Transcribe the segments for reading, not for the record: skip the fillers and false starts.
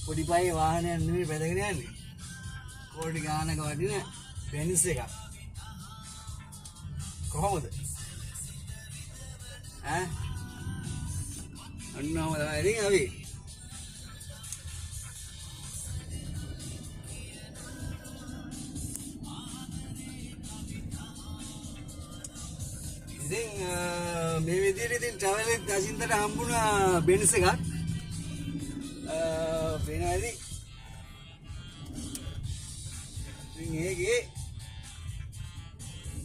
පොඩි පහේ වාහනයක් නෙමෙයි පැදගෙන යන්නේ. කෝටි ගානක වටින බෙන්ස් එකක්. කොහොමද? ඈ? අන්නම තමයි ඉතින් අපි. ඉතින් මේ විදිහට ඉතින් ට්‍රැවල් එක දසින්දට හම්බුණා බෙන්ස් එකක්. වෙනවාදී ඉතින් ඒකේ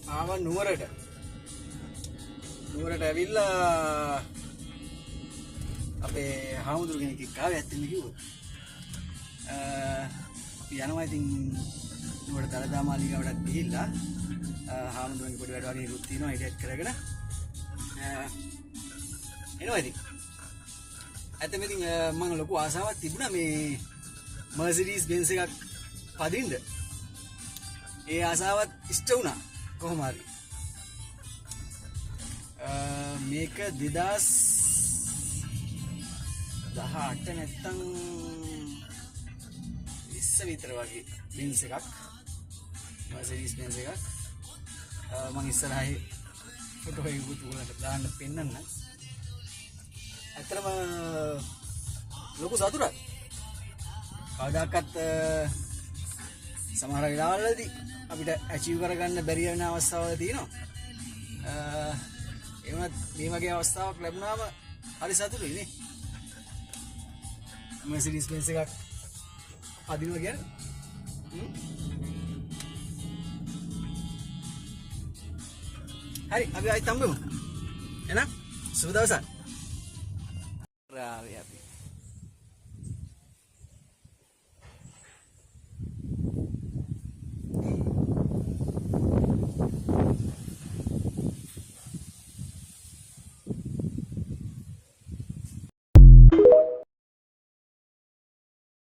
ආව නුවරට ඇවිල්ලා අපේ හාමුදුරු කෙනෙක් ආවේ ඇත්තම කිව්වොත් අපි යනවා ඉතින් නුවරට දළදා මාලිගාවටත් ගිහිල්ලා හාමුදුරුවන්ගේ පොඩි වැඩ වගේ ඉරුත් තියෙනවා ඉඩක් කරගෙන එනවා ඉතින් ඇත්තම ඉතින් මම ලොකු ආසාවක් තිබුණා මේ මර්සිඩීස් බෙන්ස් එකක් පදින්න. ඒ ආසාවත් ඉෂ්ට වුණා කොහොම හරි. මේක 2018 නැත්තම් 20 විතර වගේ බෙන්ස් එකක්. මර්සිඩීස් බෙන්ස් එකක්. මම ඉස්සරහේ ෆොටෝ එකක් උතුලට දාන්න පෙන්නන්න. ඇත්තටම ලොකු සතුටක්. කවදාකවත් සමහර වෙලාවලදී අපිට ඇචීව් කරගන්න බැරි වෙන අවස්ථාවල් තියෙනවා. ඒ වුණත් මේ වගේ අවස්ථාවක් ලැබුණාම හරි සතුටුයි නේ. මර්සිඩීස් බෙන්ස් එකක් අදිනවා කියන්නේ. හරි අපි ආයි තම්බමු. එහෙනම් සුබ දවසක්. රාවේ අපි